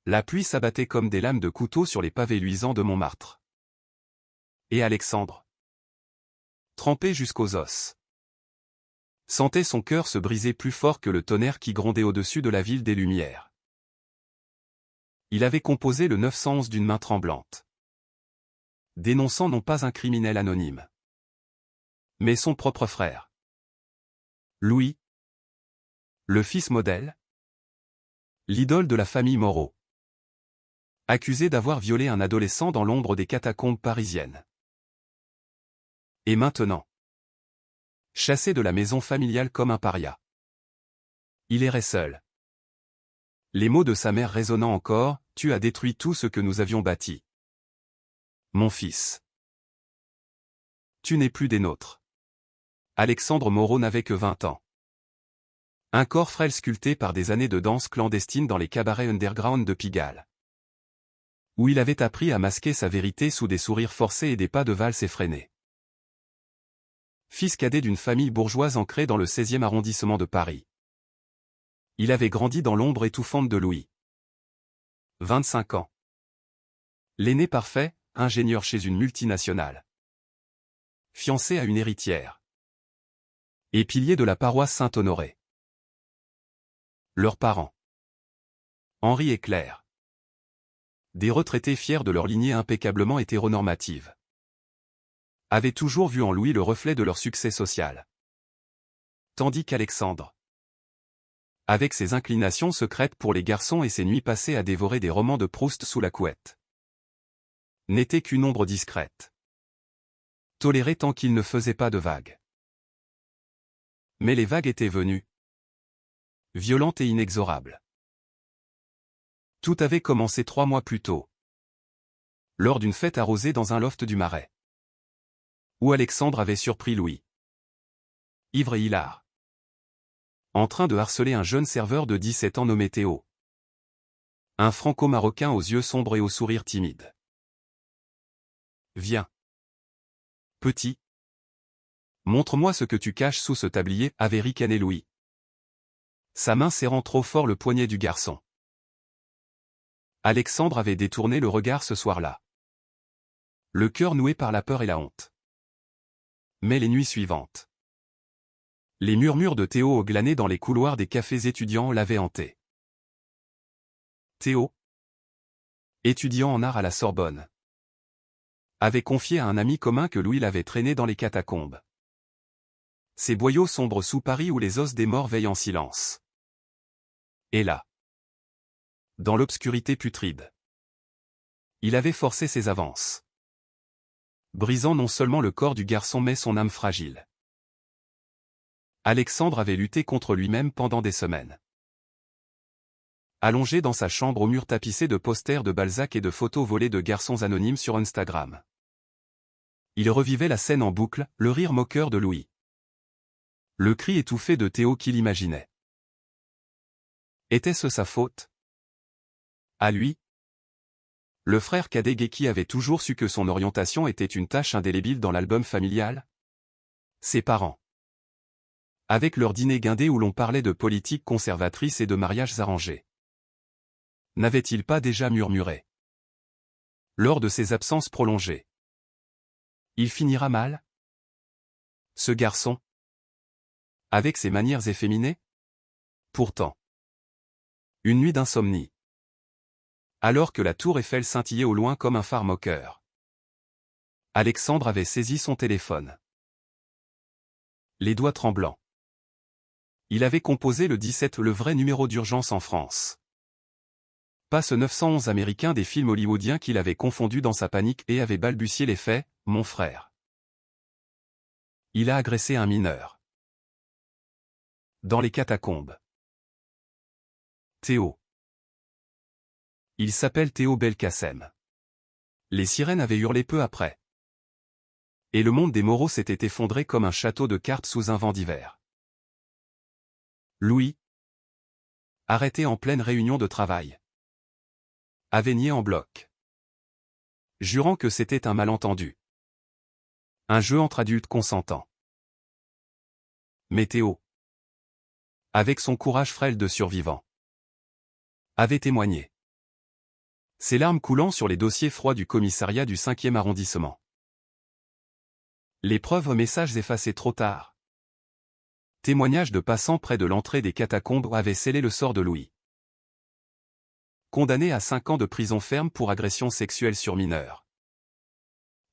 La pluie s'abattait comme des lames de couteau sur les pavés luisants de Montmartre. Et Alexandre, trempé jusqu'aux os, sentait son cœur se briser plus fort que le tonnerre qui grondait au-dessus de la ville des Lumières. Il avait composé le 911 d'une main tremblante, dénonçant non pas un criminel anonyme, mais son propre frère. Louis, le fils modèle, l'idole de la famille Moreau, accusé d'avoir violé un adolescent dans l'ombre des catacombes parisiennes. Et maintenant, chassé de la maison familiale comme un paria. Il errait seul. Les mots de sa mère résonnant encore, « Tu as détruit tout ce que nous avions bâti. Mon fils. Tu n'es plus des nôtres. » Alexandre Moreau n'avait que 20 ans. Un corps frêle sculpté par des années de danse clandestine dans les cabarets underground de Pigalle, où il avait appris à masquer sa vérité sous des sourires forcés et des pas de valse effrénés. Fils cadet d'une famille bourgeoise ancrée dans le 16e arrondissement de Paris. Il avait grandi dans l'ombre étouffante de Louis. 25 ans. L'aîné parfait, ingénieur chez une multinationale. Fiancé à une héritière. Et pilier de la paroisse Saint-Honoré. Leurs parents. Henri et Claire. Des retraités fiers de leur lignée impeccablement hétéronormative. Avaient toujours vu en Louis le reflet de leur succès social. Tandis qu'Alexandre, avec ses inclinations secrètes pour les garçons et ses nuits passées à dévorer des romans de Proust sous la couette, n'était qu'une ombre discrète, tolérée tant qu'il ne faisait pas de vagues. Mais les vagues étaient venues, violentes et inexorables. Tout avait commencé 3 mois plus tôt, lors d'une fête arrosée dans un loft du Marais, où Alexandre avait surpris Louis, ivre et hilar, en train de harceler un jeune serveur de 17 ans nommé Théo. Un franco-marocain aux yeux sombres et au sourire timide. « Viens. Petit. Montre-moi ce que tu caches sous ce tablier » avait ricané Louis, sa main serrant trop fort le poignet du garçon. Alexandre avait détourné le regard ce soir-là, le cœur noué par la peur et la honte. Mais les nuits suivantes, les murmures de Théo au glané dans les couloirs des cafés étudiants l'avaient hanté. Théo, étudiant en art à la Sorbonne, avait confié à un ami commun que Louis l'avait traîné dans les catacombes. Ces boyaux sombres sous Paris où les os des morts veillent en silence. Et là, dans l'obscurité putride, il avait forcé ses avances, brisant non seulement le corps du garçon mais son âme fragile. Alexandre avait lutté contre lui-même pendant des semaines. Allongé dans sa chambre au mur tapissé de posters de Balzac et de photos volées de garçons anonymes sur Instagram, il revivait la scène en boucle, le rire moqueur de Louis, le cri étouffé de Théo qu'il imaginait. Était-ce sa faute? À lui? Le frère cadet gay qui avait toujours su que son orientation était une tache indélébile dans l'album familial? Ses parents, avec leur dîner guindé où l'on parlait de politique conservatrice et de mariages arrangés, n'avait-il pas déjà murmuré, lors de ses absences prolongées: il finira mal? Ce garçon, avec ses manières efféminées? Pourtant, une nuit d'insomnie, alors que la tour Eiffel scintillait au loin comme un phare moqueur, Alexandre avait saisi son téléphone, les doigts tremblants. Il avait composé le 17, le vrai numéro d'urgence en France. Pas ce 911 américain des films hollywoodiens qu'il avait confondu dans sa panique et avait balbutié les faits: « Mon frère. Il a agressé un mineur. Dans les catacombes. Théo. Il s'appelle Théo Belkacem. » Les sirènes avaient hurlé peu après. Et le monde des Moreau s'était effondré comme un château de cartes sous un vent d'hiver. Louis, arrêté en pleine réunion de travail, avait nié en bloc, jurant que c'était un malentendu. Un jeu entre adultes consentants. Mais Théo, avec son courage frêle de survivant, avait témoigné. ses larmes coulant sur les dossiers froids du commissariat du 5e arrondissement. Les preuves aux messages effacés trop tard. Témoignages de passants près de l'entrée des catacombes avaient scellé le sort de Louis. Condamné à 5 ans de prison ferme pour agression sexuelle sur mineurs.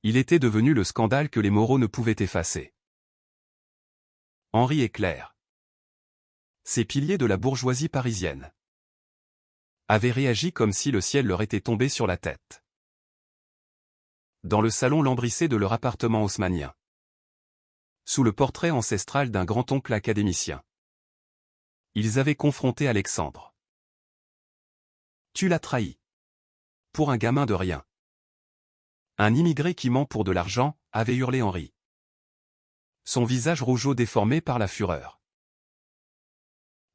Il était devenu le scandale que les moraux ne pouvaient effacer. Henri et Claire. Ces piliers de la bourgeoisie parisienne avaient réagi comme si le ciel leur était tombé sur la tête. Dans le salon lambrissé de leur appartement haussmannien. Sous le portrait ancestral d'un grand-oncle académicien. Ils avaient confronté Alexandre. Tu l'as trahi. Pour un gamin de rien. Un immigré qui ment pour de l'argent, avait hurlé Henri. Son visage rougeaud déformé par la fureur.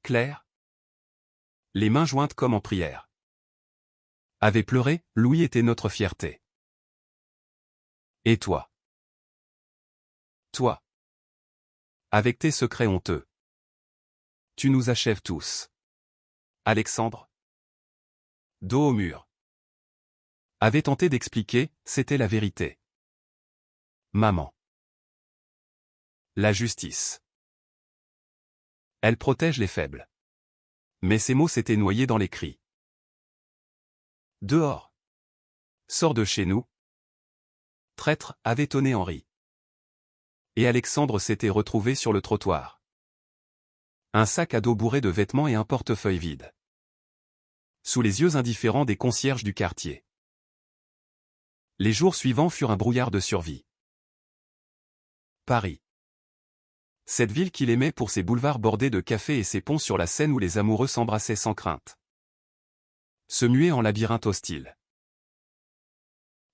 Claire, les mains jointes comme en prière, avait pleuré, Louis était notre fierté. Et toi? Toi. Avec tes secrets honteux. Tu nous achèves tous. Alexandre, dos au mur, avait tenté d'expliquer, c'était la vérité. Maman. La justice. Elle protège les faibles. Mais ces mots s'étaient noyés dans les cris. Dehors. Sors de chez nous. Traître, avait tonné Henri. Et Alexandre s'était retrouvé sur le trottoir. Un sac à dos bourré de vêtements et un portefeuille vide. Sous les yeux indifférents des concierges du quartier. Les jours suivants furent un brouillard de survie. Paris. Cette ville qu'il aimait pour ses boulevards bordés de cafés et ses ponts sur la Seine où les amoureux s'embrassaient sans crainte. Se muait en labyrinthe hostile.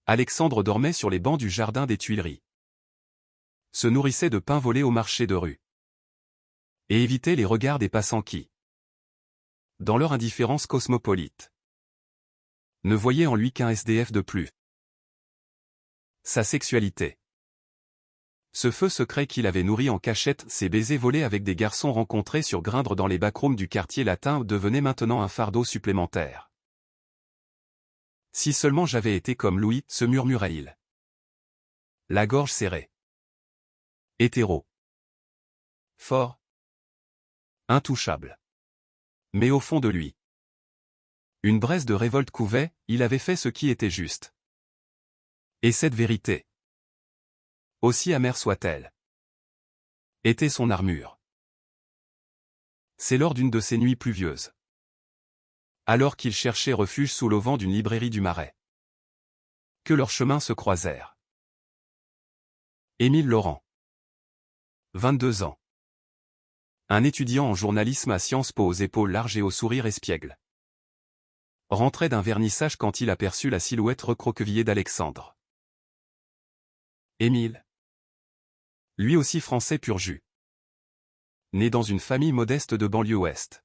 Alexandre dormait sur les bancs du jardin des Tuileries. Se nourrissait de pain volé au marché de rue. Et évitait les regards des passants qui, dans leur indifférence cosmopolite, ne voyaient en lui qu'un SDF de plus. Sa sexualité. Ce feu secret qu'il avait nourri en cachette, ses baisers volés avec des garçons rencontrés sur Grindre dans les backrooms du quartier latin devenait maintenant un fardeau supplémentaire. Si seulement j'avais été comme Louis, se murmurait-il. La gorge serrée. Hétéro. Fort. Intouchable. Mais au fond de lui, une braise de révolte couvait, il avait fait ce qui était juste. Et cette vérité, aussi amère soit-elle, était son armure. C'est lors d'une de ces nuits pluvieuses, alors qu'il cherchait refuge sous l'auvent d'une librairie du Marais, que leurs chemins se croisèrent. Émile Laurent. 22 ans. Un étudiant en journalisme à Sciences Po aux épaules larges et au sourire espiègle. Rentrait d'un vernissage quand il aperçut la silhouette recroquevillée d'Alexandre. Émile. Lui aussi français pur jus. Né dans une famille modeste de banlieue ouest.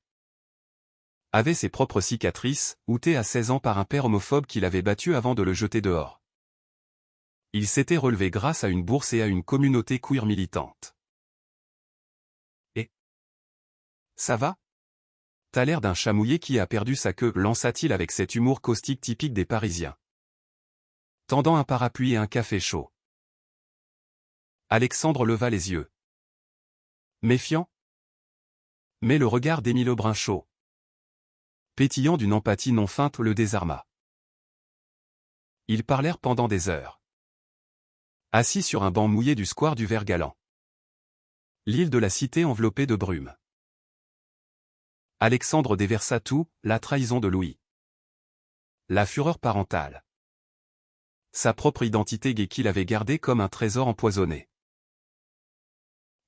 Avait ses propres cicatrices, outé à 16 ans par un père homophobe qui l'avait battu avant de le jeter dehors. Il s'était relevé grâce à une bourse et à une communauté queer militante. Et ça va? T'as l'air d'un chat mouillé qui a perdu sa queue, lança-t-il avec cet humour caustique typique des Parisiens. Tendant un parapluie et un café chaud. Alexandre leva les yeux. Méfiant? Mais le regard d'Émile Brinchot, pétillant d'une empathie non feinte, le désarma. Ils parlèrent pendant des heures. Assis sur un banc mouillé du square du Vert-Galant. L'île de la Cité enveloppée de brume. Alexandre déversa tout, la trahison de Louis. La fureur parentale. Sa propre identité gay qu'il avait gardée comme un trésor empoisonné.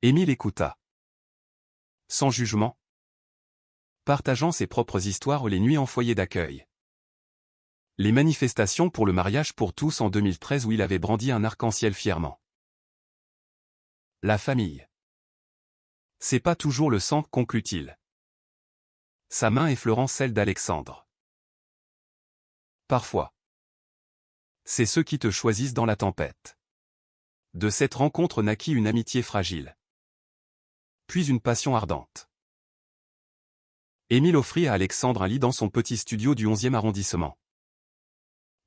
Émile écouta. Sans jugement. Partageant ses propres histoires les nuits en foyer d'accueil. Les manifestations pour le mariage pour tous en 2013 où il avait brandi un arc-en-ciel fièrement. La famille. C'est pas toujours le sang, conclut-il. Sa main effleurant celle d'Alexandre. Parfois. C'est ceux qui te choisissent dans la tempête. De cette rencontre naquit une amitié fragile. Puis une passion ardente. Émile offrit à Alexandre un lit dans son petit studio du 11e arrondissement.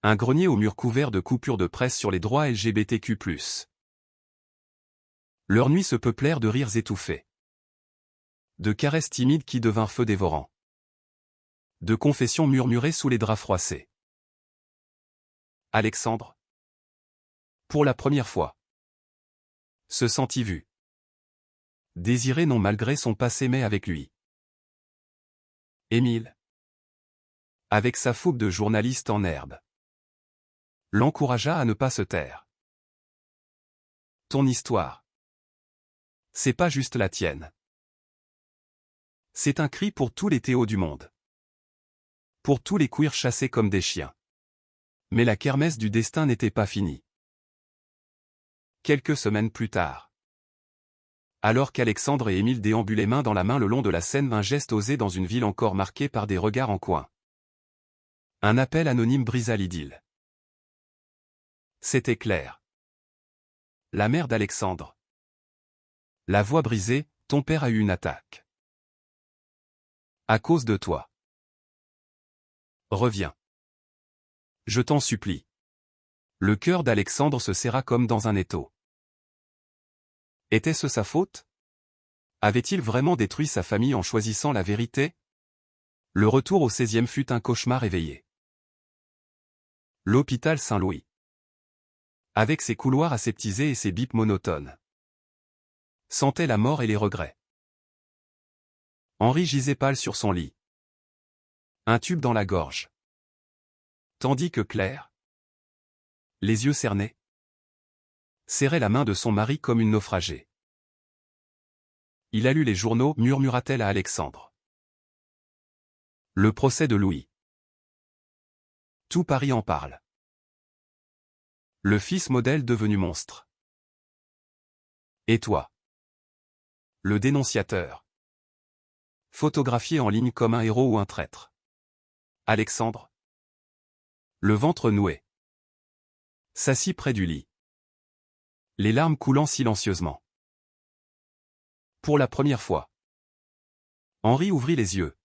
Un grenier au mur couvert de coupures de presse sur les droits LGBTQ+. Leurs nuits se peuplèrent de rires étouffés. De caresses timides qui devinrent feu dévorant. De confessions murmurées sous les draps froissés. Alexandre, pour la première fois, se sentit vu. Désiré non malgré son passé mais avec lui. Émile, avec sa fougue de journaliste en herbe, l'encouragea à ne pas se taire. Ton histoire, c'est pas juste la tienne. C'est un cri pour tous les Théos du monde. Pour tous les queers chassés comme des chiens. Mais la kermesse du destin n'était pas finie. Quelques semaines plus tard, alors qu'Alexandre et Émile déambulaient main dans la main le long de la Seine, un geste osé dans une ville encore marquée par des regards en coin. Un appel anonyme brisa l'idylle. C'était Claire, la mère d'Alexandre. La voix brisée, ton père a eu une attaque. À cause de toi. Reviens. Je t'en supplie. Le cœur d'Alexandre se serra comme dans un étau. Était-ce sa faute? Avait-il vraiment détruit sa famille en choisissant la vérité? Le retour au 16e fut un cauchemar éveillé. L'hôpital Saint-Louis. Avec ses couloirs aseptisés et ses bips monotones. Sentait la mort et les regrets. Henri gisait pâle sur son lit. Un tube dans la gorge. Tandis que Claire, les yeux cernés, serrait la main de son mari comme une naufragée. Il a lu les journaux, murmura-t-elle à Alexandre. Le procès de Louis. Tout Paris en parle. Le fils modèle devenu monstre. Et toi? Le dénonciateur. Photographié en ligne comme un héros ou un traître. Alexandre, le ventre noué, s'assit près du lit. Les larmes coulant silencieusement. Pour la première fois, Henri ouvrit les yeux.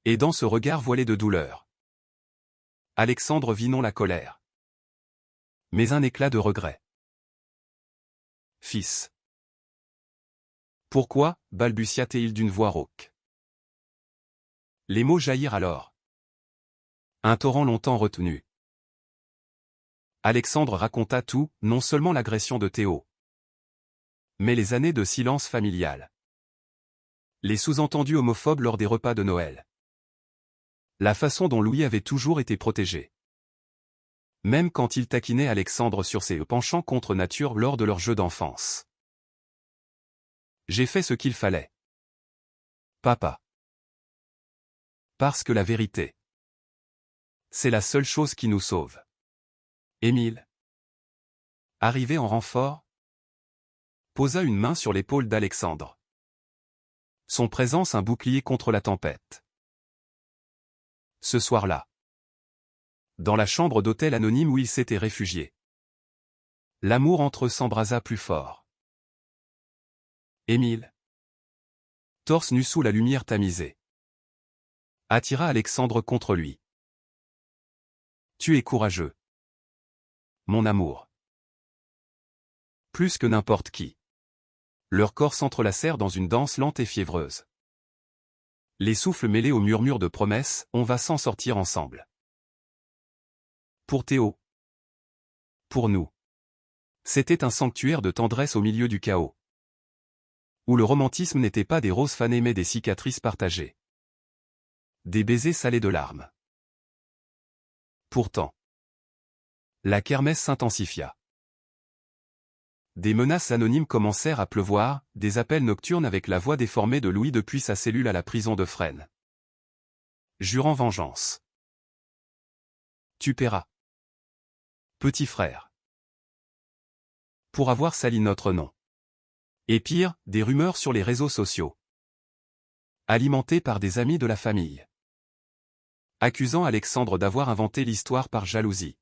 Et dans ce regard voilé de douleur, Alexandre vit non la colère, mais un éclat de regret. Fils. Pourquoi, balbutia-t-il d'une voix rauque. Les mots jaillirent alors. Un torrent longtemps retenu. Alexandre raconta tout, non seulement l'agression de Théo, mais les années de silence familial. Les sous-entendus homophobes lors des repas de Noël. La façon dont Louis avait toujours été protégé. Même quand il taquinait Alexandre sur ses penchants contre nature lors de leurs jeux d'enfance. J'ai fait ce qu'il fallait. Papa. Parce que la vérité, c'est la seule chose qui nous sauve. Émile, arrivé en renfort, posa une main sur l'épaule d'Alexandre. Son présence un bouclier contre la tempête. Ce soir-là, dans la chambre d'hôtel anonyme où il s'était réfugié, l'amour entre eux s'embrasa plus fort. Émile, torse nu sous la lumière tamisée, attira Alexandre contre lui. Tu es courageux. Mon amour. Plus que n'importe qui. Leurs corps s'entrelacèrent dans une danse lente et fiévreuse. Les souffles mêlés aux murmures de promesses, on va s'en sortir ensemble. Pour Théo. Pour nous. C'était un sanctuaire de tendresse au milieu du chaos. Où le romantisme n'était pas des roses fanées mais des cicatrices partagées. Des baisers salés de larmes. Pourtant, la kermesse s'intensifia. Des menaces anonymes commencèrent à pleuvoir, des appels nocturnes avec la voix déformée de Louis depuis sa cellule à la prison de Fresnes. Jurant vengeance. Tu paieras. Petit frère. Pour avoir sali notre nom. Et pire, des rumeurs sur les réseaux sociaux. Alimentées par des amis de la famille. Accusant Alexandre d'avoir inventé l'histoire par jalousie.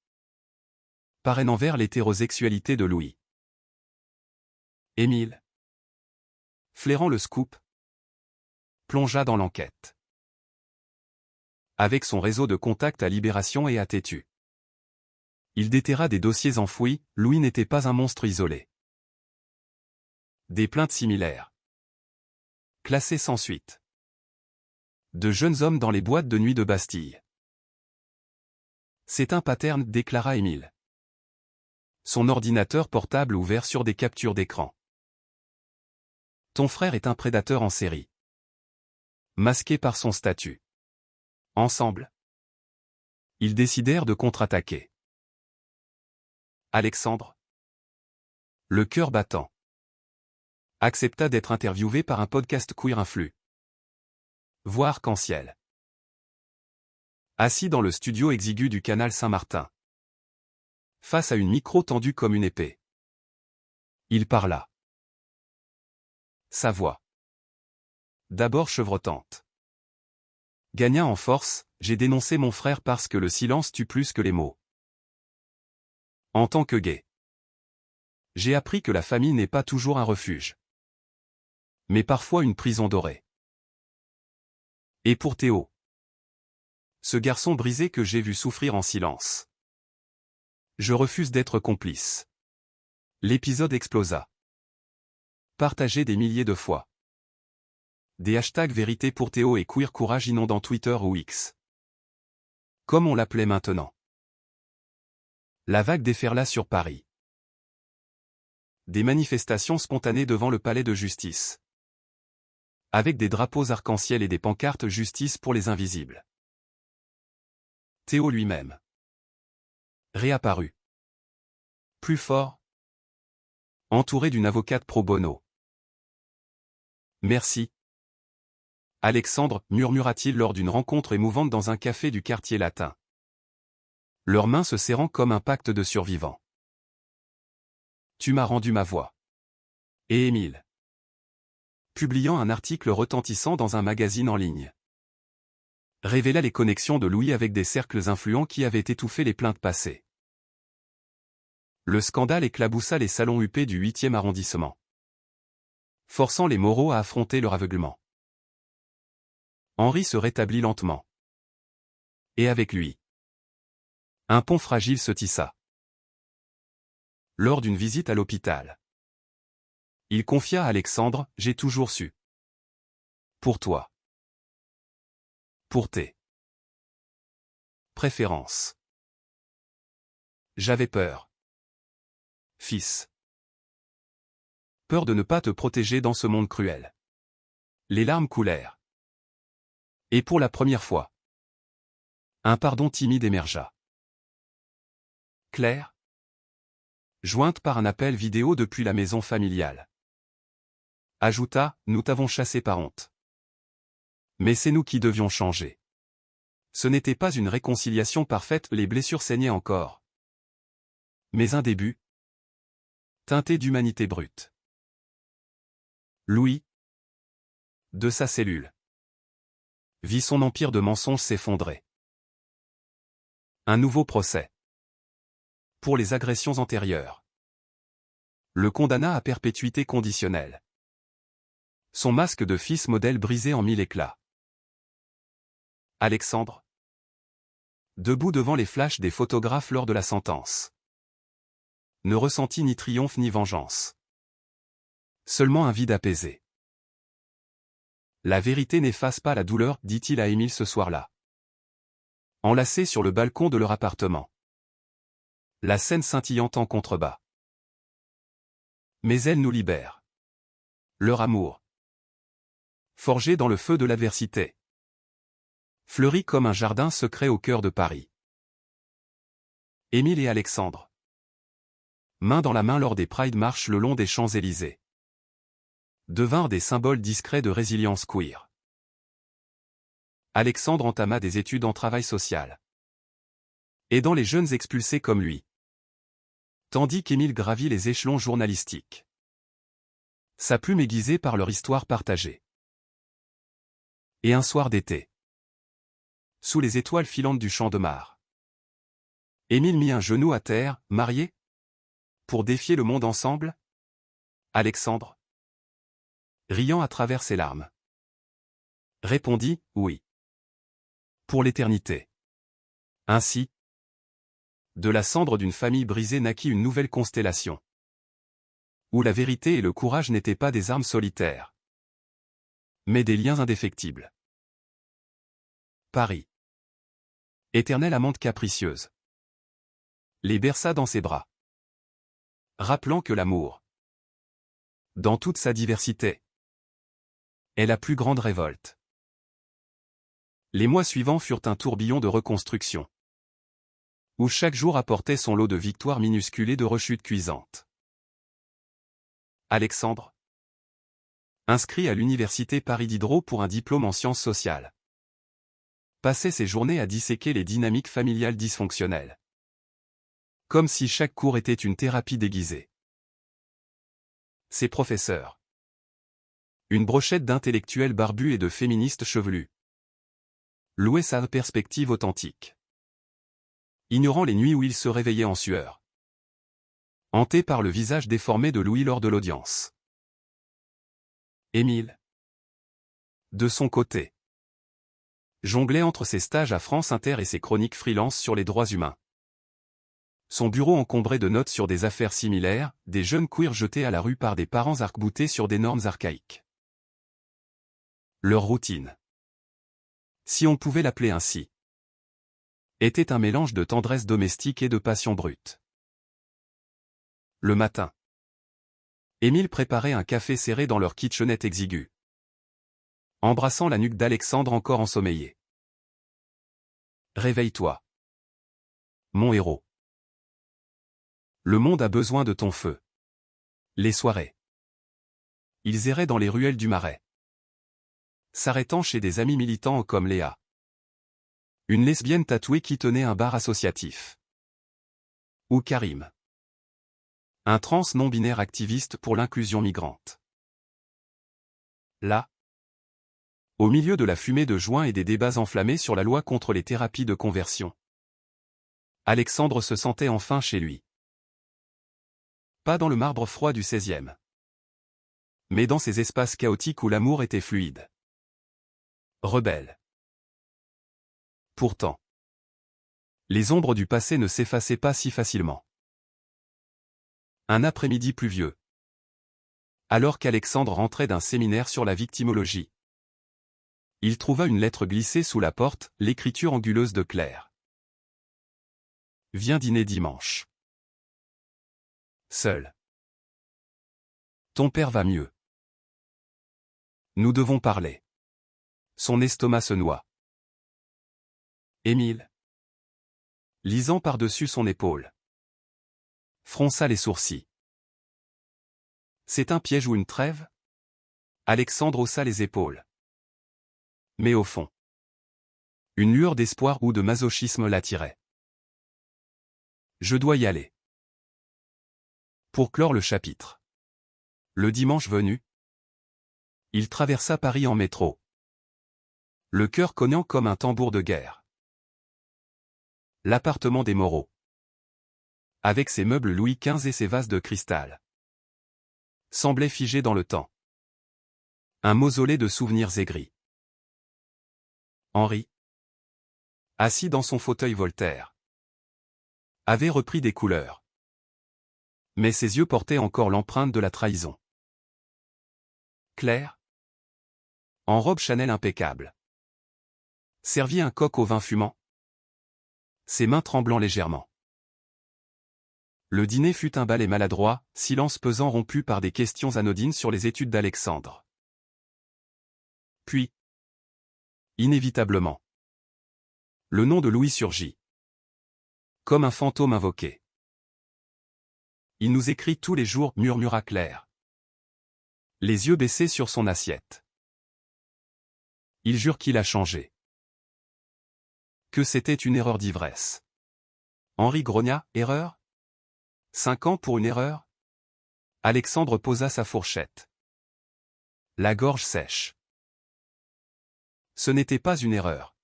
Parrainant vers l'hétérosexualité de Louis. Émile, flairant le scoop, plongea dans l'enquête. Avec son réseau de contacts à Libération et à Tétu. Il déterra des dossiers enfouis, Louis n'était pas un monstre isolé. Des plaintes similaires. Classées sans suite. De jeunes hommes dans les boîtes de nuit de Bastille. C'est un pattern, déclara Émile. Son ordinateur portable ouvert sur des captures d'écran. Ton frère est un prédateur en série. Masqué par son statut. Ensemble, ils décidèrent de contre-attaquer. Alexandre, le cœur battant, accepta d'être interviewé par un podcast queer influ. Voix arc-en-ciel. Assis dans le studio exigu du canal Saint-Martin. Face à une micro tendue comme une épée. Il parla. Sa voix. D'abord chevrotante. Gagna en force, j'ai dénoncé mon frère parce que le silence tue plus que les mots. En tant que gay. J'ai appris que la famille n'est pas toujours un refuge. Mais parfois une prison dorée. Et pour Théo. Ce garçon brisé que j'ai vu souffrir en silence. Je refuse d'être complice. L'épisode explosa. Partagé des milliers de fois. Des hashtags vérité pour Théo et queer courage inondant Twitter ou X. Comme on l'appelait maintenant. La vague déferla sur Paris. Des manifestations spontanées devant le palais de justice. Avec des drapeaux arc-en-ciel et des pancartes justice pour les invisibles. Théo lui-même. Réapparu. Plus fort. Entouré d'une avocate pro bono. Merci. Alexandre, murmura-t-il lors d'une rencontre émouvante dans un café du quartier latin. Leurs mains se serrant comme un pacte de survivants. Tu m'as rendu ma voix. Et Émile. Publiant un article retentissant dans un magazine en ligne. Révéla les connexions de Louis avec des cercles influents qui avaient étouffé les plaintes passées. Le scandale éclaboussa les salons huppés du 8e arrondissement. Forçant les moraux à affronter leur aveuglement. Henri se rétablit lentement. Et avec lui. Un pont fragile se tissa. Lors d'une visite à l'hôpital. Il confia à Alexandre, j'ai toujours su. Pour toi. Pour tes préférences. J'avais peur. Fils. Peur de ne pas te protéger dans ce monde cruel. Les larmes coulèrent. Et pour la première fois. Un pardon timide émergea. Claire. Jointe par un appel vidéo depuis la maison familiale. Ajouta, nous t'avons chassé par honte. Mais c'est nous qui devions changer. Ce n'était pas une réconciliation parfaite, les blessures saignaient encore. Mais un début. Teinté d'humanité brute. Louis. De sa cellule. Vit son empire de mensonges s'effondrer. Un nouveau procès. Pour les agressions antérieures. Le condamna à perpétuité conditionnelle. Son masque de fils modèle brisé en 1000 éclats. Alexandre. Debout devant les flashs des photographes lors de la sentence. Ne ressentit ni triomphe ni vengeance. Seulement un vide apaisé. La vérité n'efface pas la douleur, dit-il à Émile ce soir-là. Enlacés sur le balcon de leur appartement. La scène scintillant en contrebas. Mais elle nous libère. Leur amour. Forgé dans le feu de l'adversité. Fleuri comme un jardin secret au cœur de Paris. Émile et Alexandre. Main dans la main lors des Pride March le long des Champs-Élysées. Devinrent des symboles discrets de résilience queer. Alexandre entama des études en travail social. Aidant les jeunes expulsés comme lui. Tandis qu'Émile gravit les échelons journalistiques. Sa plume aiguisée par leur histoire partagée. Et un soir d'été. Sous les étoiles filantes du Champ de Mars. Émile mit un genou à terre, marié? Pour défier le monde ensemble? Alexandre. Riant à travers ses larmes. Répondit, oui. Pour l'éternité. Ainsi. De la cendre d'une famille brisée naquit une nouvelle constellation. Où la vérité et le courage n'étaient pas des armes solitaires, mais des liens indéfectibles. Paris. Éternelle amante capricieuse. Les berça dans ses bras, rappelant que l'amour, dans toute sa diversité, est la plus grande révolte. Les mois suivants furent un tourbillon de reconstruction, où chaque jour apportait son lot de victoires minuscules et de rechutes cuisantes. Alexandre, inscrit à l'université Paris Diderot pour un diplôme en sciences sociales, passait ses journées à disséquer les dynamiques familiales dysfonctionnelles, comme si chaque cours était une thérapie déguisée. Ses professeurs, une brochette d'intellectuels barbus et de féministes chevelus, louaient sa perspective authentique, ignorant les nuits où il se réveillait en sueur, hanté par le visage déformé de Louis lors de l'audience. Émile, de son côté, jonglait entre ses stages à France Inter et ses chroniques freelance sur les droits humains. Son bureau encombré de notes sur des affaires similaires, des jeunes queers jetés à la rue par des parents arc-boutés sur des normes archaïques. Leur routine, si on pouvait l'appeler ainsi, était un mélange de tendresse domestique et de passion brute. Le matin, Émile préparait un café serré dans leur kitchenette exiguë, embrassant la nuque d'Alexandre encore ensommeillé. « Réveille-toi, mon héros. Le monde a besoin de ton feu. » Les soirées. Ils erraient dans les ruelles du Marais, s'arrêtant chez des amis militants comme Léa, une lesbienne tatouée qui tenait un bar associatif, ou Karim, un trans non-binaire activiste pour l'inclusion migrante. Là, au milieu de la fumée de joint et des débats enflammés sur la loi contre les thérapies de conversion, Alexandre se sentait enfin chez lui. Pas dans le marbre froid du 16e, mais dans ces espaces chaotiques où l'amour était fluide, rebelle. Pourtant, les ombres du passé ne s'effaçaient pas si facilement. Un après-midi pluvieux, alors qu'Alexandre rentrait d'un séminaire sur la victimologie, il trouva une lettre glissée sous la porte, l'écriture anguleuse de Claire. « Viens dîner dimanche. Seul. Ton père va mieux. Nous devons parler. » Son estomac se noie. Émile, lisant par-dessus son épaule, fronça les sourcils. C'est un piège ou une trêve? Alexandre haussa les épaules. Mais au fond, une lueur d'espoir ou de masochisme l'attirait. Je dois y aller. Pour clore le chapitre. Le dimanche venu, il traversa Paris en métro, le cœur cognant comme un tambour de guerre. L'appartement des Moreau, avec ses meubles Louis XV et ses vases de cristal, semblait figé dans le temps. Un mausolée de souvenirs aigris. Henri, assis dans son fauteuil Voltaire, avait repris des couleurs. Mais ses yeux portaient encore l'empreinte de la trahison. Claire, en robe Chanel impeccable, servit un coq au vin fumant, ses mains tremblant légèrement. Le dîner fut un ballet maladroit, silence pesant rompu par des questions anodines sur les études d'Alexandre. Puis, inévitablement, le nom de Louis surgit, comme un fantôme invoqué. Il nous écrit tous les jours, murmura Claire, les yeux baissés sur son assiette. Il jure qu'il a changé. Que c'était une erreur d'ivresse. Henri grogna, erreur? 5 ans pour une erreur? Alexandre posa sa fourchette, la gorge sèche. Ce n'était pas une erreur.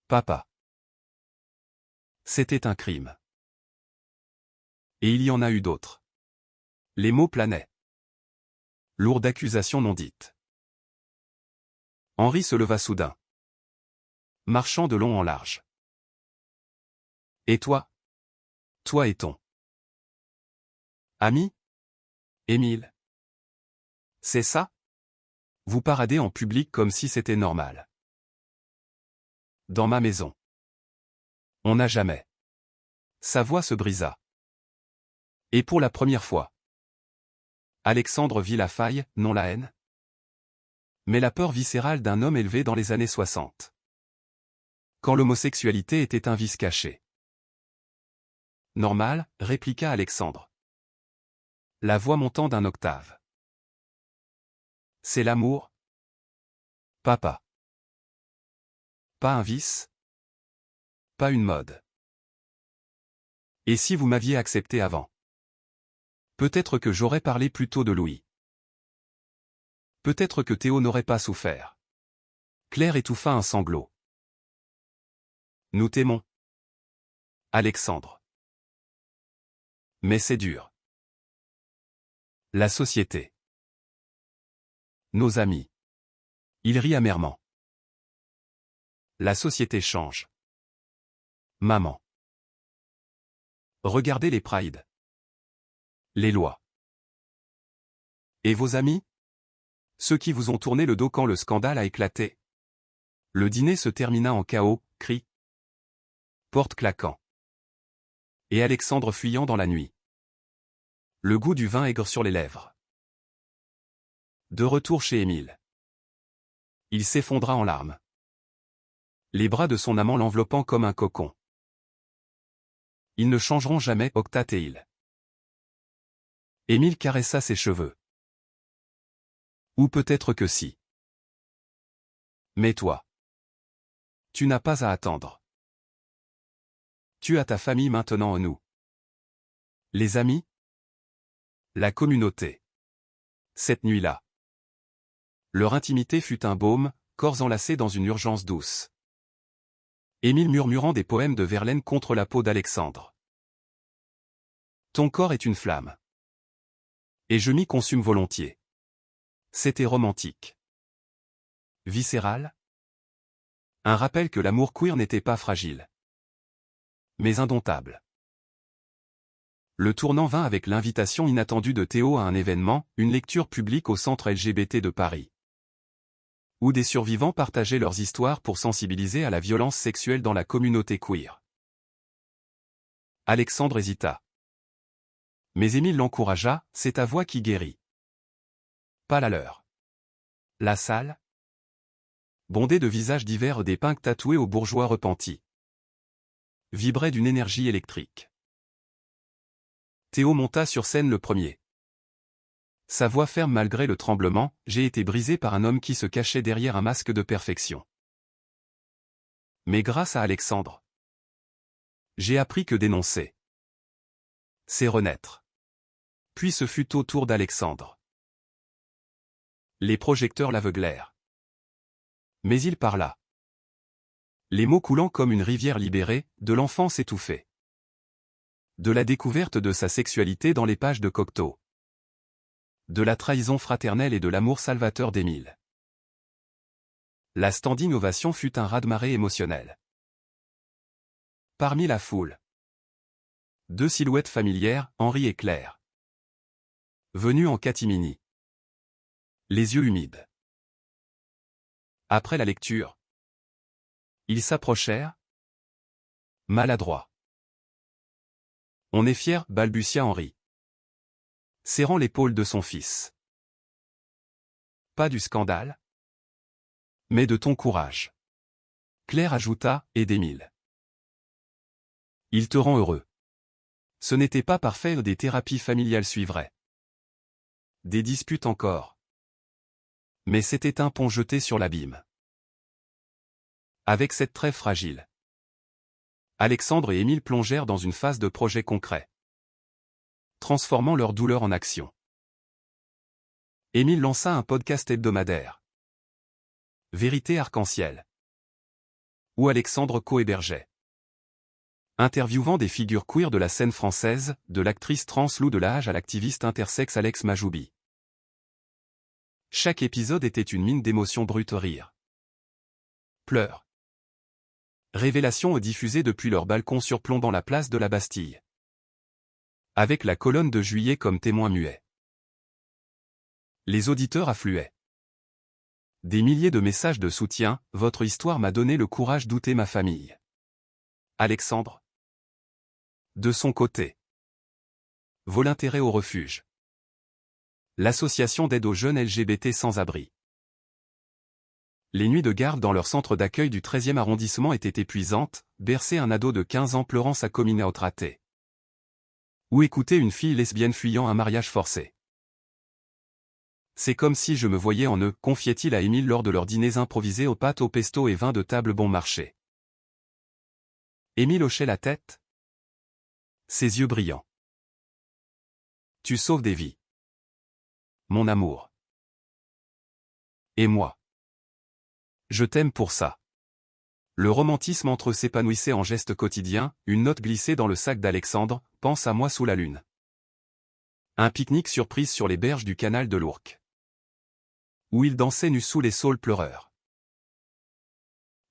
Papa. C'était un crime. Et il y en a eu d'autres. Les mots planaient. Lourde accusation non dite. Henri se leva soudain, marchant de long en large. Et toi? Toi et ton ami, Émile. C'est ça? Vous paradez en public comme si c'était normal. Dans ma maison. On n'a jamais. Sa voix se brisa. Et pour la première fois. Alexandre vit la faille, non la haine. Mais la peur viscérale d'un homme élevé dans les années 60. Quand l'homosexualité était un vice caché. Normal, répliqua Alexandre. La voix montant d'un octave. C'est l'amour? Papa. Pas un vice? Pas une mode. Et si vous m'aviez accepté avant? Peut-être que j'aurais parlé plus tôt de Louis. Peut-être que Théo n'aurait pas souffert. Claire étouffa un sanglot. Nous t'aimons. Alexandre. Mais c'est dur. La société. Nos amis. Il rit amèrement. La société change. Maman. Regardez les prides. Les lois. Et vos amis? Ceux qui vous ont tourné le dos quand le scandale a éclaté. Le dîner se termina en chaos, cris. Porte claquant. Et Alexandre fuyant dans la nuit. Le goût du vin aigre sur les lèvres. De retour chez Émile. Il s'effondra en larmes. Les bras de son amant l'enveloppant comme un cocon. Ils ne changeront jamais, octa-t-il. Émile caressa ses cheveux. Ou peut-être que si. Mais toi. Tu n'as pas à attendre. Tu as ta famille maintenant en nous. Les amis? La communauté. Cette nuit-là. Leur intimité fut un baume, corps enlacés dans une urgence douce. Émile murmurant des poèmes de Verlaine contre la peau d'Alexandre. Ton corps est une flamme. Et je m'y consume volontiers. C'était romantique. Viscéral? Un rappel que l'amour queer n'était pas fragile. Mais indomptable. Le tournant vint avec l'invitation inattendue de Théo à un événement, une lecture publique au centre LGBT de Paris. Où des survivants partageaient leurs histoires pour sensibiliser à la violence sexuelle dans la communauté queer. Alexandre hésita. Mais Émile l'encouragea, c'est ta voix qui guérit. Pas la leur. La salle? Bondée de visages divers des punks tatoués aux bourgeois repentis. Vibrait d'une énergie électrique. Théo monta sur scène le premier. Sa voix ferme malgré le tremblement, j'ai été brisé par un homme qui se cachait derrière un masque de perfection. Mais grâce à Alexandre, j'ai appris que dénoncer, c'est renaître. Puis ce fut au tour d'Alexandre. Les projecteurs l'aveuglèrent. Mais il parla. Les mots coulant comme une rivière libérée, de l'enfance étouffée. De la découverte de sa sexualité dans les pages de Cocteau. De la trahison fraternelle et de l'amour salvateur d'Émile. La standing ovation fut un raz-de-marée émotionnel. Parmi la foule. Deux silhouettes familières, Henri et Claire. Venus en catimini. Les yeux humides. Après la lecture, ils s'approchèrent. Maladroits. On est fiers, balbutia Henri. Serrant l'épaule de son fils. Pas du scandale, mais de ton courage. Claire ajouta, et d'Émile. Il te rend heureux. Ce n'était pas parfait, des thérapies familiales suivraient. Des disputes encore. Mais c'était un pont jeté sur l'abîme. Avec cette trêve fragile, Alexandre et Émile plongèrent dans une phase de projet concret. Transformant leur douleur en action. Émile lança un podcast hebdomadaire. Vérité arc-en-ciel. Où Alexandre co-hébergeait. Interviewant des figures queer de la scène française, de l'actrice trans Lou Delage à l'activiste intersexe Alex Majoubi. Chaque épisode était une mine d'émotions brutes, rires. Pleurs. Révélations diffusées depuis leur balcon surplombant la place de la Bastille. avec la colonne de Juillet comme témoin muet. Les auditeurs affluaient. Des milliers de messages de soutien, votre histoire m'a donné le courage d'outer ma famille. Alexandre. De son côté. Volontaire au refuge. L'association d'aide aux jeunes LGBT sans abri. Les nuits de garde dans leur centre d'accueil du 13e arrondissement étaient épuisantes, bercer un ado de 15 ans pleurant sa coming out ratée. Ou écouter une fille lesbienne fuyant un mariage forcé. C'est comme si je me voyais en eux, confiait-il à Émile lors de leurs dîners improvisés aux pâtes au pesto et vins de table bon marché. Émile hochait la tête. Ses yeux brillants. Tu sauves des vies. Mon amour. Et moi. Je t'aime pour ça. Le romantisme entre eux s'épanouissait en gestes quotidiens, une note glissée dans le sac d'Alexandre, pense à moi sous la lune. Un pique-nique surprise sur les berges du canal de l'Ourcq. Où il dansait nu sous les saules pleureurs.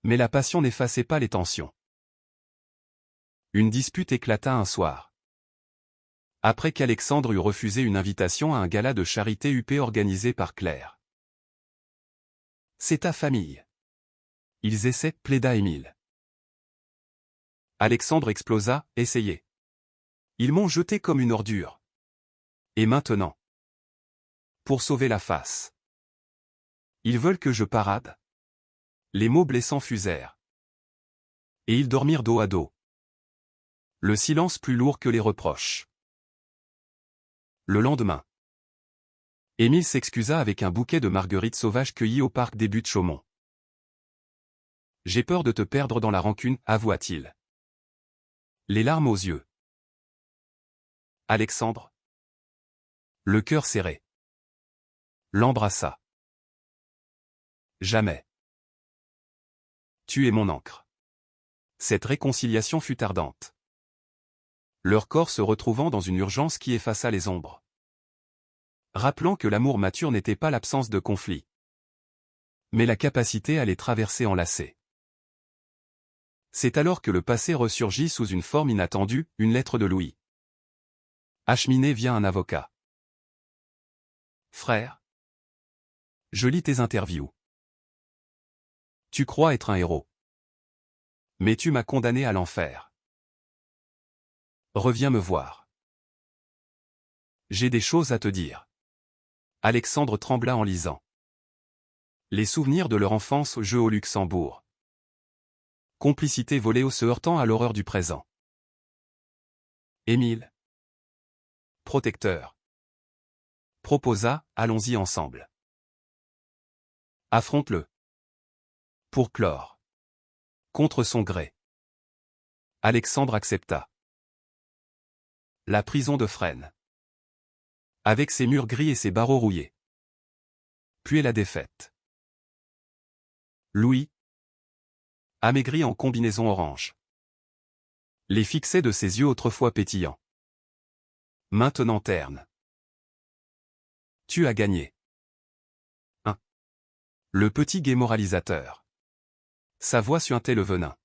Mais la passion n'effaçait pas les tensions. Une dispute éclata un soir. Après qu'Alexandre eut refusé une invitation à un gala de charité huppé organisé par Claire. C'est ta famille. Ils essaient, plaida Émile. Alexandre explosa, essayez. Ils m'ont jeté comme une ordure. Et maintenant? Pour sauver la face. Ils veulent que je parade? Les mots blessants fusèrent. Et ils dormirent dos à dos. Le silence plus lourd que les reproches. Le lendemain. Émile s'excusa avec un bouquet de marguerites sauvages cueillies au parc des Buttes-Chaumont. J'ai peur de te perdre dans la rancune, avoua-t-il. Les larmes aux yeux. Alexandre. Le cœur serré. L'embrassa. Jamais. Tu es mon encre. Cette réconciliation fut ardente. Leur corps se retrouvant dans une urgence qui effaça les ombres. Rappelant que l'amour mature n'était pas l'absence de conflit, mais la capacité à les traverser enlacés. C'est alors que le passé ressurgit sous une forme inattendue, une lettre de Louis. Acheminée via un avocat. Frère. Je lis tes interviews. Tu crois être un héros. Mais tu m'as condamné à l'enfer. Reviens me voir. J'ai des choses à te dire. Alexandre trembla en lisant. Les souvenirs de leur enfance au jeu au Luxembourg. Complicité volée se heurtant à l'horreur du présent. Émile. Protecteur. Proposa, allons-y ensemble. Affronte-le. Pour clore. Contre son gré. Alexandre accepta. La prison de Fresnes. Avec ses murs gris et ses barreaux rouillés. Puis la défaite. Louis. Amaigri en combinaison orange. Les fixait de ses yeux autrefois pétillants. Maintenant terne. Tu as gagné. 1. Le petit gai moralisateur. Sa voix suintait le venin.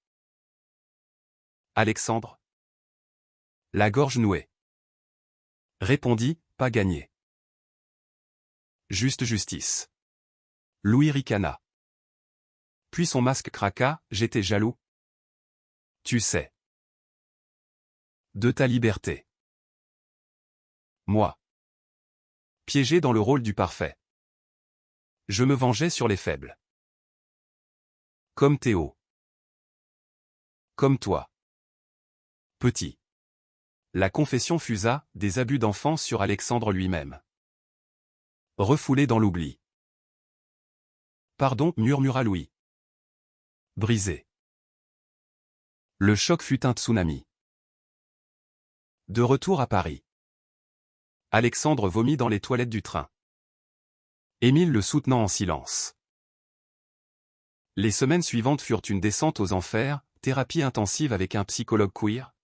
Alexandre. La gorge nouée. Répondit, pas gagné. Juste justice. Louis ricana. Puis son masque craqua, j'étais jaloux. Tu sais. De ta liberté. Moi. Piégé dans le rôle du parfait. Je me vengeais sur les faibles. Comme Théo. Comme toi. Petit. La confession fusa, des abus d'enfance sur Alexandre lui-même. Refoulé dans l'oubli. Pardon, murmura Louis. Brisé. Le choc fut un tsunami. De retour à Paris. Alexandre vomit dans les toilettes du train. Émile le soutenant en silence. Les semaines suivantes furent une descente aux enfers, thérapie intensive avec un psychologue queer.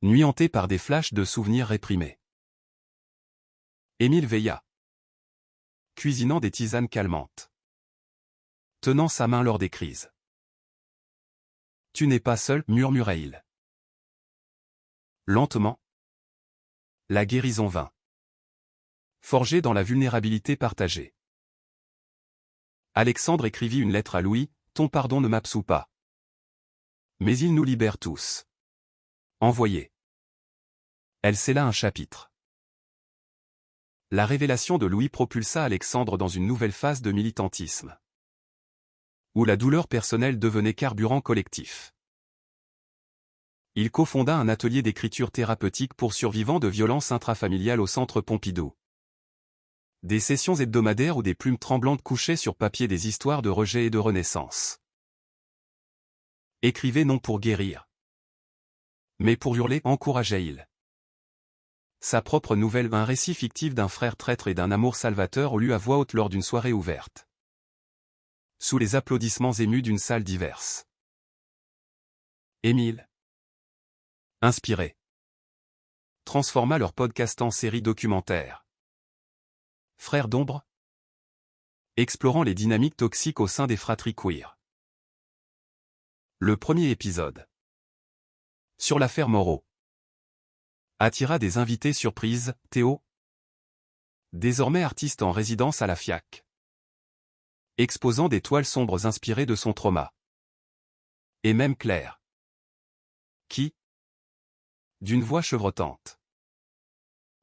Nuit hantée par des flashs de souvenirs réprimés. Émile veilla. Cuisinant des tisanes calmantes. Tenant sa main lors des crises. Tu n'es pas seul, murmura-t-il. Lentement. La guérison vint. Forgée dans la vulnérabilité partagée. Alexandre écrivit une lettre à Louis, « Ton pardon ne m'absout pas. Mais il nous libère tous. » Envoyé. Elle scella un chapitre. La révélation de Louis propulsa Alexandre dans une nouvelle phase de militantisme, où la douleur personnelle devenait carburant collectif. Il cofonda un atelier d'écriture thérapeutique pour survivants de violences intrafamiliales au Centre Pompidou. Des sessions hebdomadaires où des plumes tremblantes couchaient sur papier des histoires de rejet et de renaissance. Écrivez non pour guérir, mais pour hurler, encourageait-il. Sa propre nouvelle, un récit fictif d'un frère traître et d'un amour salvateur, lu à voix haute lors d'une soirée ouverte, sous les applaudissements émus d'une salle diverse. Émile, inspiré, transforma leur podcast en série documentaire. Frères d'ombre, explorant les dynamiques toxiques au sein des fratries queer. Le premier épisode, sur l'affaire Moreau, attira des invités surprises, Théo, désormais artiste en résidence à la FIAC, exposant des toiles sombres inspirées de son trauma. Et même Claire, qui, d'une voix chevrotante,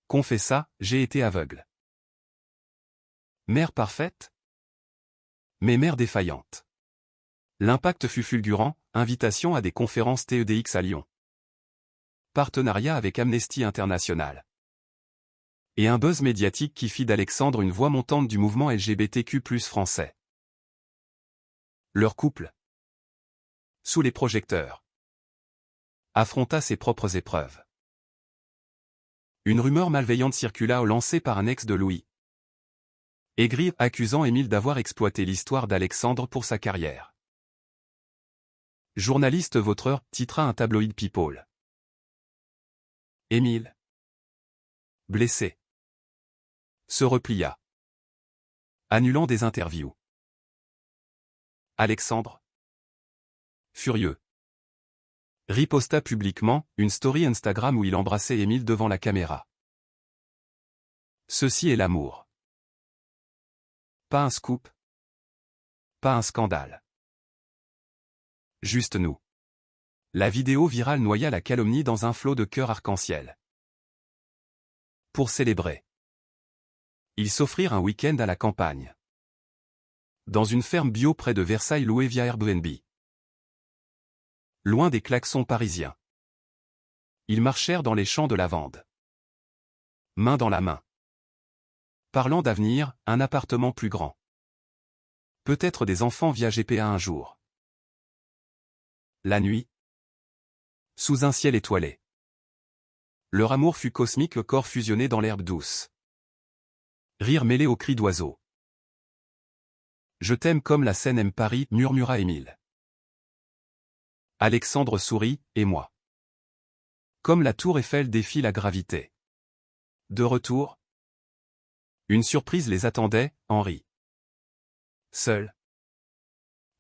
confessa, j'ai été aveugle. Mère parfaite, mais mère défaillante. L'impact fut fulgurant, invitation à des conférences TEDx à Lyon. Partenariat avec Amnesty International. Et un buzz médiatique qui fit d'Alexandre une voix montante du mouvement LGBTQ+ français. Leur couple, sous les projecteurs, affronta ses propres épreuves. Une rumeur malveillante circula lancée par un ex de Louis, aigri, accusant Émile d'avoir exploité l'histoire d'Alexandre pour sa carrière. Journaliste vautreur, titra un tabloïd People. Émile, blessé, se replia, annulant des interviews. Alexandre, furieux, riposta publiquement, une story Instagram où il embrassait Émile devant la caméra. Ceci est l'amour. Pas un scoop. Pas un scandale. Juste nous. La vidéo virale noya la calomnie dans un flot de cœurs arc-en-ciel. Pour célébrer, ils s'offrirent un week-end à la campagne, dans une ferme bio près de Versailles louée via Airbnb. Loin des klaxons parisiens, ils marchèrent dans les champs de lavande, main dans la main, parlant d'avenir, un appartement plus grand. Peut-être des enfants via GPA un jour. La nuit, sous un ciel étoilé, leur amour fut cosmique, le corps fusionné dans l'herbe douce. Rire mêlé aux cris d'oiseaux. Je t'aime comme la Seine aime Paris, murmura Émile. Alexandre sourit, et moi. Comme la tour Eiffel défie la gravité. De retour, une surprise les attendait, Henri. Seul,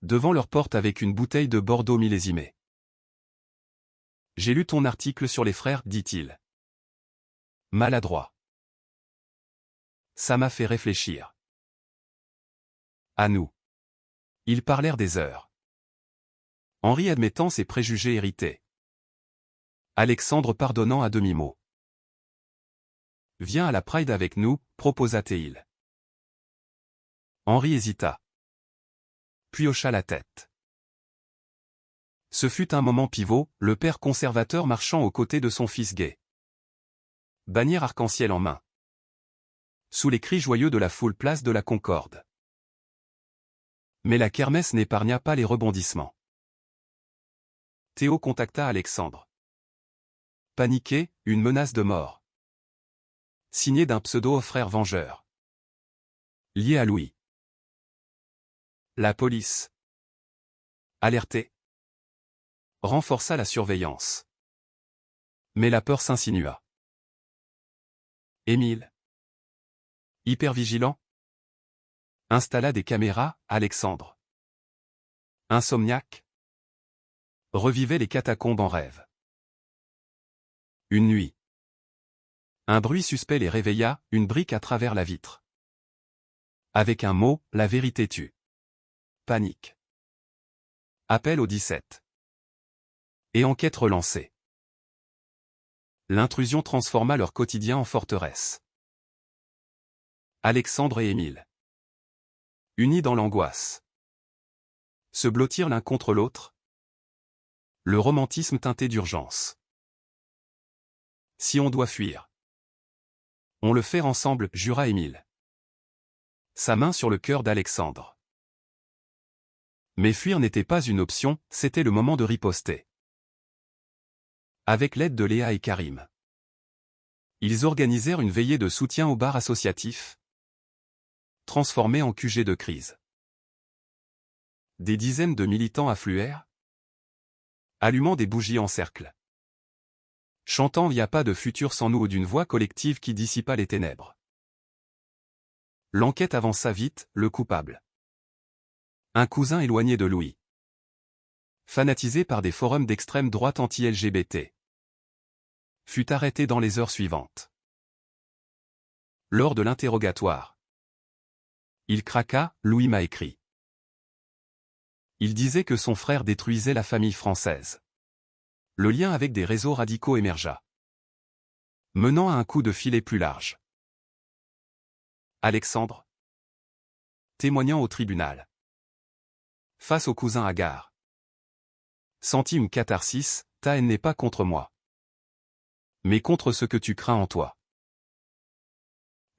devant leur porte avec une bouteille de Bordeaux millésimée. J'ai lu ton article sur les frères, dit-il. Maladroit. Ça m'a fait réfléchir. À nous. Ils parlèrent des heures. Henri admettant ses préjugés hérités. Alexandre pardonnant à demi-mot. Viens à la Pride avec nous, proposa-t-il. Henri hésita. Puis hocha la tête. Ce fut un moment pivot, le père conservateur marchant aux côtés de son fils gay. Bannière arc-en-ciel en main. Sous les cris joyeux de la foule place de la Concorde. Mais la kermesse n'épargna pas les rebondissements. Théo contacta Alexandre. Paniqué, une menace de mort. Signée d'un pseudo frère vengeur. Lié à Louis. La police, alertée, renforça la surveillance. Mais la peur s'insinua. Émile, hypervigilant, installa des caméras, Alexandre. Insomniaque, revivait les catacombes en rêve. Une nuit, Un bruit suspect les réveilla, une brique à travers la vitre. Avec un mot, la vérité tue. Panique. Appel au 17. Et enquête relancée. L'intrusion transforma leur quotidien en forteresse. Alexandre et Émile. Unis dans l'angoisse. Se blottirent l'un contre l'autre. Le romantisme teinté d'urgence. Si on doit fuir, on le fait ensemble, jura Émile. Sa main sur le cœur d'Alexandre. Mais fuir n'était pas une option, c'était le moment de riposter. Avec l'aide de Léa et Karim. Ils organisèrent une veillée de soutien au bar associatif, transformé en QG de crise. Des dizaines de militants affluèrent, allumant des bougies en cercle. Chantant « Y a pas de futur sans nous » d'une voix collective qui dissipa les ténèbres. L'enquête avança vite, le coupable. Un cousin éloigné de Louis. Fanatisé par des forums d'extrême droite anti-LGBT. Fut arrêté dans les heures suivantes. Lors de l'interrogatoire. Il craqua, Louis m'a écrit. Il disait que son frère détruisait la famille française. Le lien avec des réseaux radicaux émergea, menant à un coup de filet plus large. Alexandre, témoignant au tribunal. Face au cousin hagard. Sentit une catharsis, ta haine n'est pas contre moi, mais contre ce que tu crains en toi.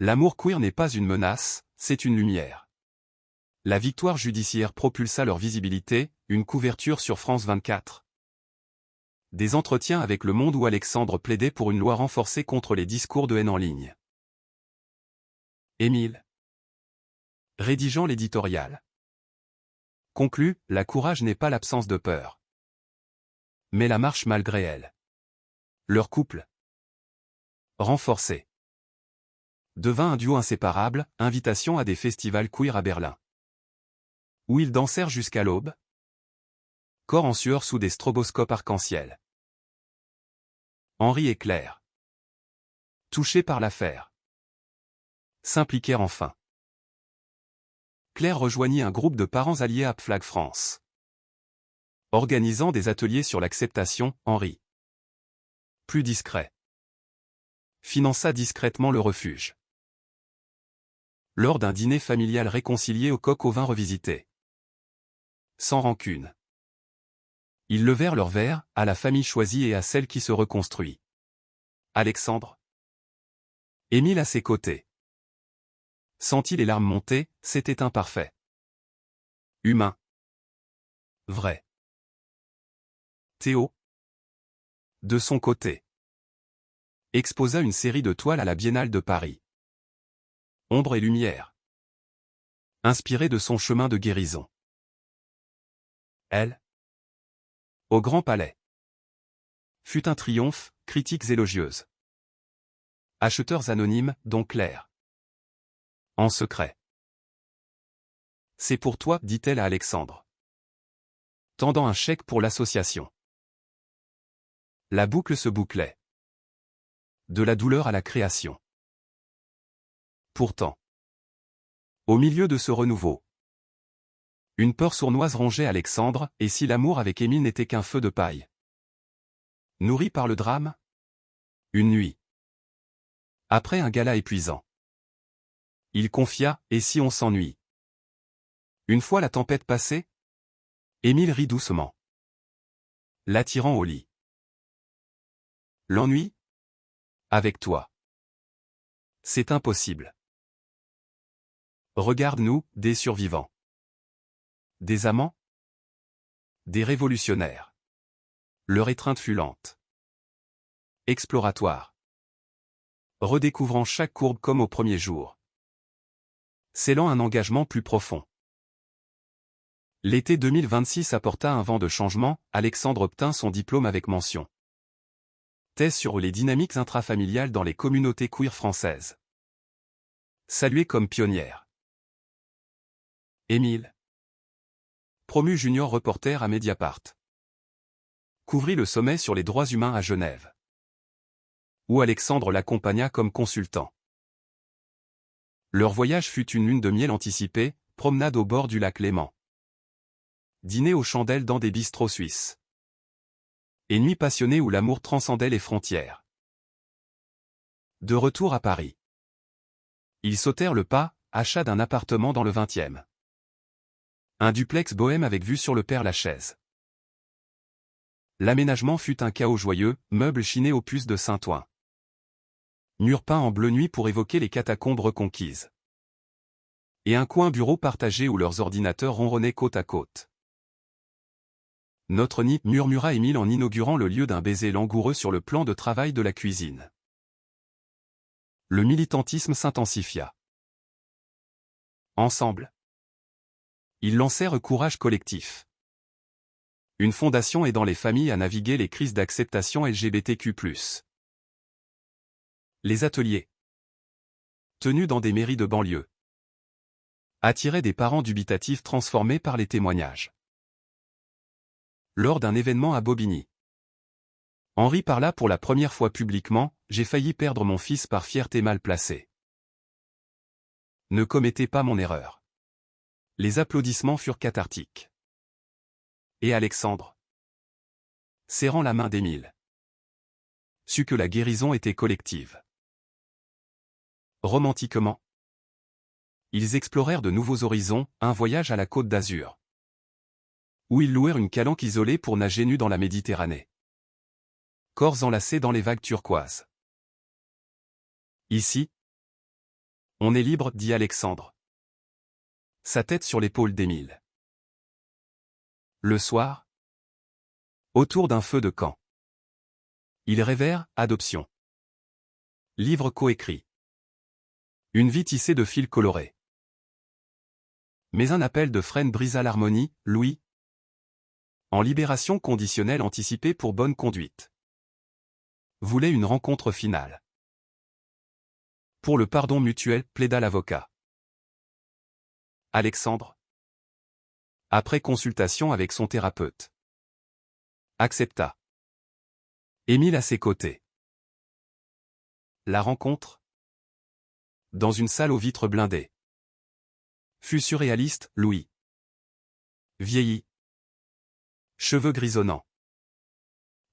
L'amour queer n'est pas une menace, c'est une lumière. La victoire judiciaire propulsa leur visibilité, une couverture sur France 24. Des entretiens avec Le Monde où Alexandre plaidait pour une loi renforcée contre les discours de haine en ligne. Émile, rédigeant l'éditorial. Conclut, la courage n'est pas l'absence de peur, mais la marche malgré elle. Leur couple, renforcé, devint un duo inséparable, invitation à des festivals queer à Berlin, où ils dansèrent jusqu'à l'aube, corps en sueur sous des stroboscopes arc-en-ciel. Henri et Claire, touchés par l'affaire, s'impliquèrent enfin. Claire rejoignit un groupe de parents alliés à Flag France. Organisant des ateliers sur l'acceptation, Henri, plus discret, finança discrètement le refuge. Lors d'un dîner familial réconcilié au coq au vin revisité. Sans rancune. Ils levèrent leurs verres, à la famille choisie et à celle qui se reconstruit. Alexandre. Émile à ses côtés. Sentit les larmes monter, c'était imparfait. Humain. Vrai. Théo, de son côté, exposa une série de toiles à la Biennale de Paris. Ombre et lumière. Inspiré de son chemin de guérison. Elle, au Grand Palais, fut un triomphe, critiques élogieuses. Acheteurs anonymes, dont Claire. En secret. C'est pour toi, dit-elle à Alexandre, tendant un chèque pour l'association. La boucle se bouclait. De la douleur à la création. Pourtant, au milieu de ce renouveau, une peur sournoise rongeait Alexandre, et si l'amour avec Émile n'était qu'un feu de paille? Nourri par le drame? Une nuit. Après un gala épuisant. Il confia, et si on s'ennuie? Une fois la tempête passée? Émile rit doucement, l'attirant au lit. L'ennui? Avec toi. C'est impossible. Regarde-nous, des survivants. Des amants? Des révolutionnaires. Leur étreinte fut lente. Exploratoire. Redécouvrant chaque courbe comme au premier jour. Scellant un engagement plus profond. L'été 2026 apporta un vent de changement, Alexandre obtint son diplôme avec mention. Thèse sur les dynamiques intrafamiliales dans les communautés queer françaises. Saluée comme pionnière. Émile, promu junior reporter à Mediapart, couvrit le sommet sur les droits humains à Genève, où Alexandre l'accompagna comme consultant. Leur voyage fut une lune de miel anticipée, promenade au bord du lac Léman. Dîner aux chandelles dans des bistrots suisses. Et nuit passionnée où l'amour transcendait les frontières. De retour à Paris. Ils sautèrent le pas, achat d'un appartement dans le 20e. Un duplex bohème avec vue sur le Père-Lachaise. L'aménagement fut un chaos joyeux, meubles chinés aux puces de Saint-Ouen. Murs peints en bleu nuit pour évoquer les catacombes reconquises. Et un coin bureau partagé où leurs ordinateurs ronronnaient côte à côte. Notre nid, murmura Émile en inaugurant le lieu d'un baiser langoureux sur le plan de travail de la cuisine. Le militantisme s'intensifia. Ensemble. Ils lancèrent Courage Collectif. Une fondation aidant les familles à naviguer les crises d'acceptation LGBTQ+. Les ateliers. Tenus dans des mairies de banlieue. Attiraient des parents dubitatifs transformés par les témoignages. Lors d'un événement à Bobigny. Henri parla pour la première fois publiquement, « J'ai failli perdre mon fils par fierté mal placée. Ne commettez pas mon erreur. » Les applaudissements furent cathartiques. Et Alexandre, serrant la main d'Émile, sut que la guérison était collective. Romantiquement, ils explorèrent de nouveaux horizons, un voyage à la Côte d'Azur, où ils louèrent une calanque isolée pour nager nus dans la Méditerranée. Corps enlacés dans les vagues turquoises. Ici, on est libre, dit Alexandre. Sa tête sur l'épaule d'Émile. Le soir, autour d'un feu de camp, ils rêvèrent, adoption. Livre coécrit. Une vie tissée de fils colorés. Mais un appel de freine brisa l'harmonie, Louis. En libération conditionnelle anticipée pour bonne conduite. Voulait une rencontre finale. Pour le pardon mutuel, plaida l'avocat. Alexandre, après consultation avec son thérapeute, accepta. Émile à ses côtés. La rencontre, dans une salle aux vitres blindées, fut surréaliste, Louis. Vieilli. Cheveux grisonnants.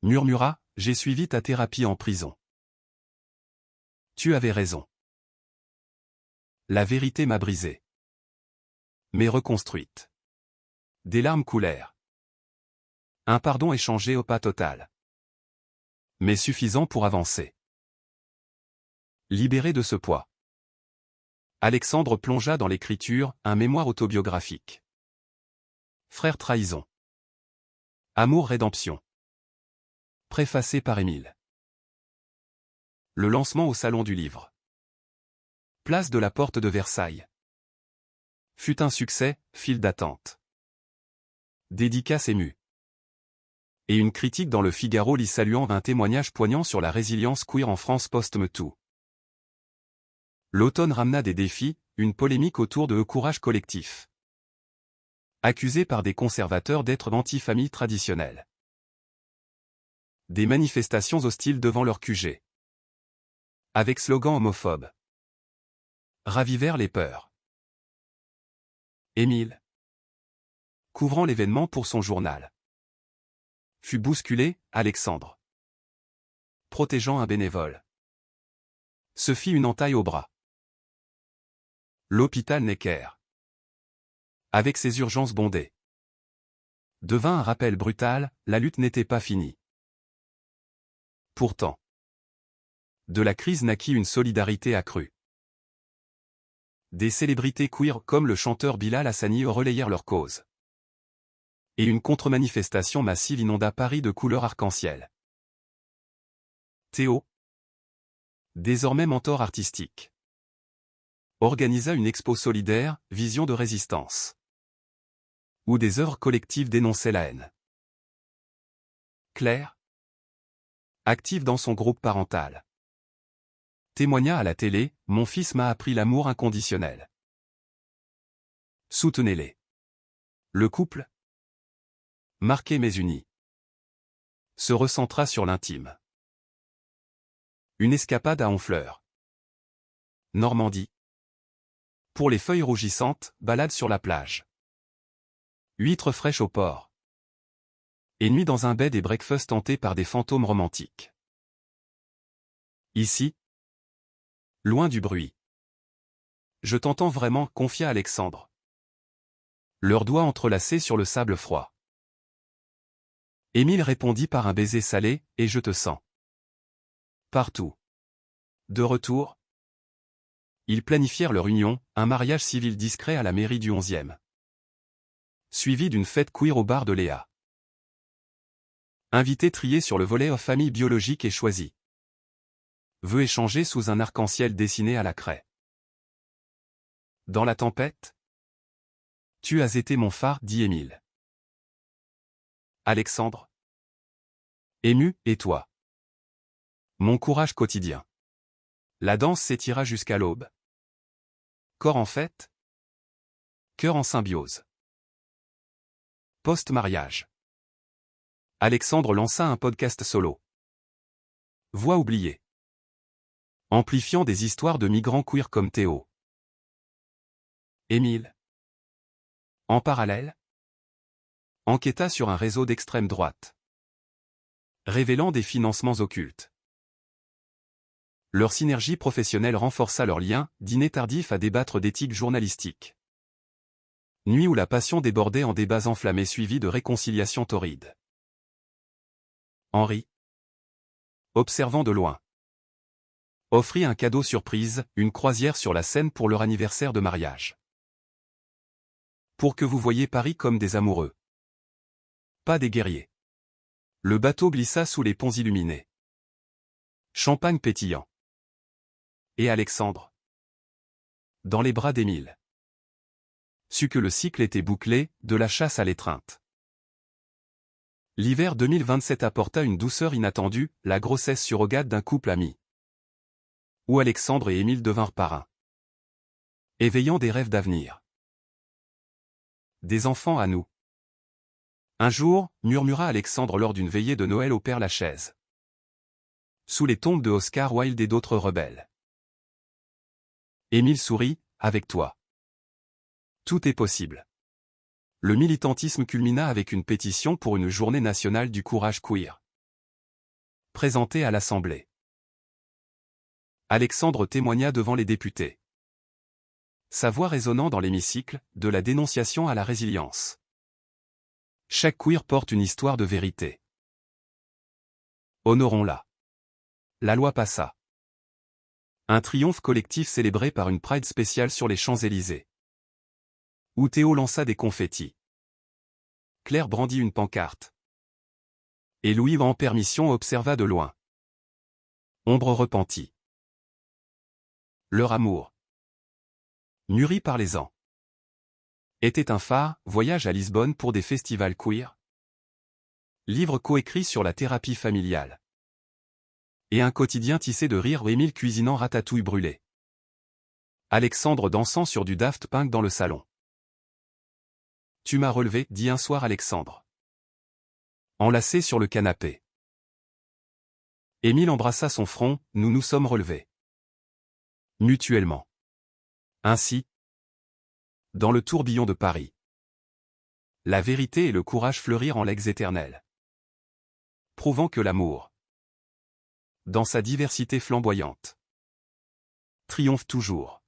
Murmura, j'ai suivi ta thérapie en prison. Tu avais raison. La vérité m'a brisé. Mais reconstruite. Des larmes coulèrent. Un pardon échangé au pas total. Mais suffisant pour avancer. Libéré de ce poids, Alexandre plongea dans l'écriture, un mémoire autobiographique. Frère trahison. Amour rédemption. Préfacé par Émile. Le lancement au Salon du Livre. Place de la Porte de Versailles. Fut un succès, file d'attente. Dédicace émue. Et une critique dans le Figaro l'y saluant un témoignage poignant sur la résilience queer en France post-MeToo. L'automne ramena des défis, une polémique autour de Courage Collectif. Accusé par des conservateurs d'être anti-famille traditionnelle. Des manifestations hostiles devant leur QG. Avec slogan homophobe. Ravivèrent les peurs. Émile, couvrant l'événement pour son journal, fut bousculé, Alexandre, protégeant un bénévole, se fit une entaille au bras. L'hôpital Necker, avec ses urgences bondées, devint un rappel brutal, la lutte n'était pas finie. Pourtant, de la crise naquit une solidarité accrue. Des célébrités queer comme le chanteur Bilal Hassani relayèrent leur cause. Et une contre-manifestation massive inonda Paris de couleurs arc-en-ciel. Théo, désormais mentor artistique, organisa une expo solidaire, Vision de résistance, où des œuvres collectives dénonçaient la haine. Claire, active dans son groupe parental, témoigna à la télé, « Mon fils m'a appris l'amour inconditionnel. Soutenez-les. » Le couple, marqué mais uni, se recentra sur l'intime. Une escapade à Honfleur. Normandie. Pour les feuilles rougissantes, balade sur la plage. Huîtres fraîches au port. Et nuit dans un bed et breakfast hanté par des fantômes romantiques. Ici. Loin du bruit. Je t'entends vraiment, confia Alexandre. Leurs doigts entrelacés sur le sable froid. Émile répondit par un baiser salé, et je te sens. Partout. De retour. Ils planifièrent leur union, un mariage civil discret à la mairie du 11e. Suivi d'une fête queer au bar de Léa. Invités triés sur le volet aux familles biologiques et choisies. Vœux échangés sous un arc-en-ciel dessiné à la craie. Dans la tempête? Tu as été mon phare, dit Émile. Alexandre. Ému, et toi? Mon courage quotidien. La danse s'étira jusqu'à l'aube. Corps en fête. Cœur en symbiose. Post-mariage. Alexandre lança un podcast solo. Voix oubliée. Amplifiant des histoires de migrants queer comme Théo. Émile. En parallèle, enquêta sur un réseau d'extrême droite. Révélant des financements occultes. Leur synergie professionnelle renforça leurs liens, dîner tardif à débattre d'éthique journalistique. Nuit où la passion débordait en débats enflammés suivis de réconciliations torrides. Henri, observant de loin, offrit un cadeau surprise, une croisière sur la Seine pour leur anniversaire de mariage. Pour que vous voyiez Paris comme des amoureux. Pas des guerriers. Le bateau glissa sous les ponts illuminés. Champagne pétillant. Et Alexandre, dans les bras d'Émile, sut que le cycle était bouclé, de la chasse à l'étreinte. L'hiver 2027 apporta une douceur inattendue, la grossesse surrogate d'un couple ami. Où Alexandre et Émile devinrent parrains. Éveillant des rêves d'avenir. Des enfants à nous. Un jour, murmura Alexandre lors d'une veillée de Noël au Père-Lachaise. Sous les tombes de Oscar Wilde et d'autres rebelles. Émile sourit, avec toi. Tout est possible. Le militantisme culmina avec une pétition pour une journée nationale du courage queer. Présentée à l'Assemblée. Alexandre témoigna devant les députés. Sa voix résonnant dans l'hémicycle, de la dénonciation à la résilience. Chaque queer porte une histoire de vérité. Honorons-la. La loi passa. Un triomphe collectif célébré par une Pride spéciale sur les Champs-Élysées. Où Théo lança des confettis. Claire brandit une pancarte. Et Louis en permission observa de loin. Ombre repentie. Leur amour, mûri par les ans, était un phare, voyage à Lisbonne pour des festivals queer. Livre coécrit sur la thérapie familiale. Et un quotidien tissé de rires où Émile cuisinant ratatouille brûlée. Alexandre dansant sur du Daft Punk dans le salon. Tu m'as relevé, dit un soir Alexandre. Enlacé sur le canapé. Émile embrassa son front, nous nous sommes relevés. Mutuellement. Ainsi. Dans le tourbillon de Paris. La vérité et le courage fleurirent en legs éternels. Prouvant que l'amour, dans sa diversité flamboyante, triomphe toujours.